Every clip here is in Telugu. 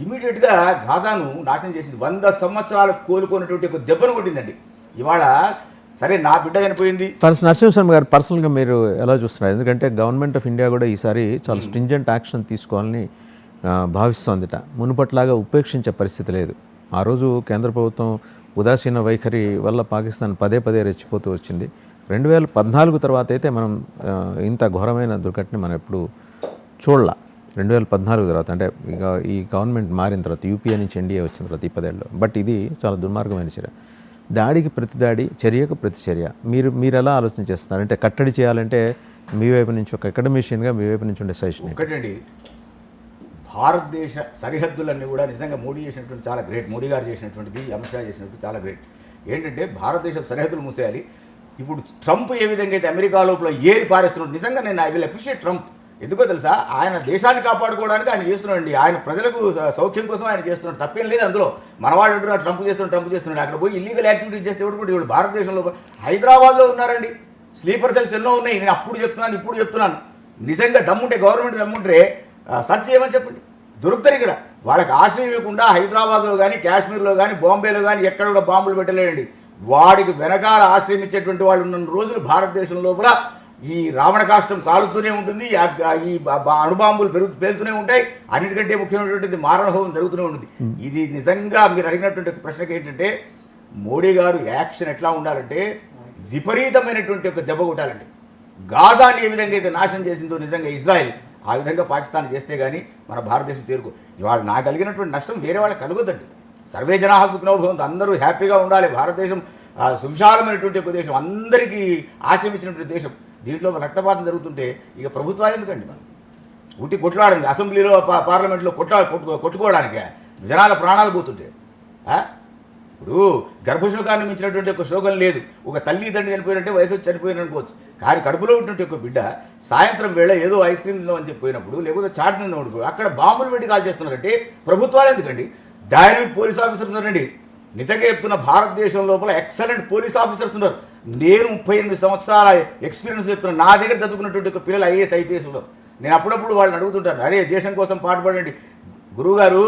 ఇమీడియట్గా గాజాను నాశనం చేసింది. 100 సంవత్సరాలు కోలుకున్నటువంటి ఒక దెబ్బను కొట్టిందండి. ఇవాళ సరే నా బిడ్డ చనిపోయింది. నరసింహస్వామి గారు పర్సనల్గా మీరు ఎలా చూస్తున్నారు? ఎందుకంటే గవర్నమెంట్ ఆఫ్ ఇండియా కూడా ఈసారి చాలా స్ట్రింజెంట్ యాక్షన్ తీసుకోవాలని భావిస్తోందిట. మునుపట్లాగా ఉపేక్షించే పరిస్థితి లేదు. ఆ రోజు కేంద్ర ప్రభుత్వం ఉదాసీన వైఖరి వల్ల పాకిస్తాన్ పదే పదే రెచ్చిపోతూ వచ్చింది. 2014 తర్వాత అయితే మనం ఇంత ఘోరమైన దుర్ఘటన మనం ఎప్పుడు చూడలా. 2014 తర్వాత అంటే ఇక ఈ గవర్నమెంట్ మారిన తర్వాత యూపీఏ నుంచి ఎన్డీఏ వచ్చిన తర్వాత ఈ 10 ఏళ్ళలో. బట్ ఇది చాలా దుర్మార్గమైన చర్య. దాడికి ప్రతి దాడి, చర్యకు ప్రతి చర్య. మీరు ఎలా ఆలోచన చేస్తున్నారు? అంటే కట్టడి చేయాలంటే మీ వైపు నుంచి ఒక అకాడమిషియన్గా మీ వైపు నుంచి ఉండే సజెషన్ ఒకటండి, భారతదేశ సరిహద్దులన్నీ కూడా నిజంగా మోడీ చేసినటువంటి చాలా గ్రేట్. మోడీ గారు చేసినటువంటిది, అమిత్ షా చేసినట్టు చాలా గ్రేట్. ఏంటంటే భారతదేశ సరిహద్దులు మూసేయాలి. ఇప్పుడు ట్రంప్ ఏ విధంగా అయితే అమెరికా లోపల ఏరి పారేస్తున్నాడు, నిజంగా నేను ఐ విల్ అప్రిషియేట్ ట్రంప్. ఎందుకో తెలుసా, ఆయన దేశాన్ని కాపాడుకోవడానికి ఆయన చేస్తున్నాడండి. ఆయన ప్రజలకు సౌఖ్యం కోసం ఆయన చేస్తున్నాడు, తప్పేం లేదు అందులో. మన వాళ్ళు అంటున్నారు ట్రంప్ చేస్తున్నాడు. అక్కడ పోయి ఇల్లీగల్ యాక్టివిటీస్ చేస్తే ఇప్పుడు భారతదేశంలో హైదరాబాద్లో ఉన్నారండి. స్లీపర్ సెల్స్ ఎన్నో ఉన్నాయి. నేను అప్పుడు చెప్తున్నాను, ఇప్పుడు చెప్తున్నాను. నిజంగా దమ్ముంటే, గవర్నమెంట్ దమ్ముంటే సెర్చ్ చేయమని చెప్పండి, దొరుకుతారు. ఇక్కడ వాళ్ళకి ఆశ్రయం ఇవ్వకుండా హైదరాబాద్లో కానీ, కాశ్మీర్లో కానీ, బాంబేలో కానీ ఎక్కడ కూడా బాంబులు పెట్టలేడండి. వాడికి వెనకాల ఆశ్రయం ఇచ్చేటువంటి వాళ్ళు ఉన్న రోజులు భారతదేశం లోపల ఈ రావణ కాష్టం కాలుతూనే ఉంటుంది, ఈ అణుబాంబులు పేలుతూనే ఉంటాయి. అన్నిటికంటే ముఖ్యమైనటువంటిది మారణహోమం జరుగుతూనే ఉంటుంది. ఇది నిజంగా మీరు అడిగినటువంటి ప్రశ్నకి ఏంటంటే, మోడీ గారు యాక్షన్ ఎట్లా ఉండాలంటే విపరీతమైనటువంటి ఒక దెబ్బ కొట్టాలండి. గాజాని ఏ విధంగా అయితే నాశనం చేసిందో నిజంగా ఇజ్రాయెల్, ఆ విధంగా పాకిస్తాన్ చేస్తే కానీ మన భారతదేశం తీరుకు. ఇవాళ నాకు కలిగినటువంటి నష్టం వేరే వాళ్ళకి కలుగుద్దండి. సర్వే జనాః సుఖినో భవంతు, అందరూ హ్యాపీగా ఉండాలి. భారతదేశం సువిశాలమైనటువంటి ఒక దేశం, అందరికీ ఆశ్రయం ఇచ్చినటువంటి దేశం. దీంట్లో రక్తపాతం జరుగుతుంటే ఇక ప్రభుత్వాలు ఎందుకండి? మనం ఉట్టి కొట్లాడండి, అసెంబ్లీలో పార్లమెంట్లో కొట్టుకోవడానికి జనాల ప్రాణాలు పోతుంటే. ఇప్పుడు గర్భశోకాన్ని మించినటువంటి ఒక శోకం లేదు. ఒక తల్లి తండ్రి చనిపోయినట్టే వయసు వచ్చి చనిపోయిన అనుకోవచ్చు. కానీ కడుపులో ఉన్నటువంటి ఒక బిడ్డ సాయంత్రం వేళ ఏదో ఐస్ క్రీమ్ తిందామని చెప్పిపోయినప్పుడు, లేకపోతే చాట్ తిందామని అక్కడ బాంబులు పెట్టి కాల్ చేస్తున్నారంటే ప్రభుత్వాలు ఎందుకండి? డైనమిక్ పోలీస్ ఆఫీసర్స్ ఉన్నారండి. నిజంగా చెప్తున్న, భారతదేశం లోపల ఎక్సలెంట్ పోలీస్ ఆఫీసర్స్ ఉన్నారు. నేను 38 సంవత్సరాల ఎక్స్పీరియన్స్ చెప్తున్నాను. నా దగ్గర చదువుకున్నటువంటి ఒక పిల్లలు ఐఏఎస్ ఐపీఎస్ ఉన్నారు. నేను అప్పుడప్పుడు వాళ్ళని అడుగుతుంటాను, అరే దేశం కోసం పాటుపడండి. గురువుగారు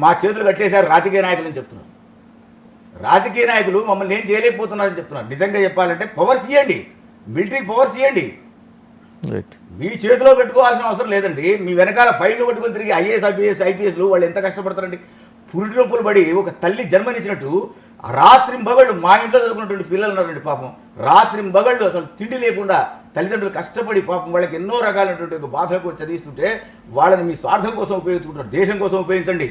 మా చేతులు కట్టేశారు రాజకీయ నాయకులు అని చెప్తున్నారు. రాజకీయ నాయకులు మమ్మల్ని ఏం చేయలేకపోతున్నారని చెప్తున్నారు. నిజంగా చెప్పాలంటే పవర్స్ ఇవ్వండి, మిలిటరీ పవర్స్ ఇవ్వండి. మీ చేతిలో పెట్టుకోవాల్సిన అవసరం లేదండి. మీ వెనకాల ఫైళ్ళు పట్టుకొని తిరిగి ఐఏఎస్ ఐపీఎస్లు వాళ్ళు ఎంత కష్టపడతారండి. పురిటి నొప్పులు పడి ఒక తల్లి జన్మనిచ్చినట్టు రాత్రింబగళ్ళు, మా ఇంట్లో చదువుకున్నటువంటి పిల్లలు ఉన్నారండి పాపం, రాత్రింబగళ్ళు అసలు తిండి లేకుండా తల్లిదండ్రులు కష్టపడి పాపం వాళ్ళకి ఎన్నో రకాలైనటువంటి ఒక బాధలు కూడా చదివిస్తుంటే వాళ్ళని మీ స్వార్థం కోసం ఉపయోగించుకుంటారు. దేశం కోసం ఉపయోగించండి,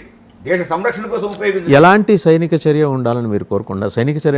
దేశ సంరక్షణ కోసం ఉపయోగించండి. ఎలాంటి సైనిక చర్య ఉండాలని మీరు కోరుకుంటారు? సైనిక చర్య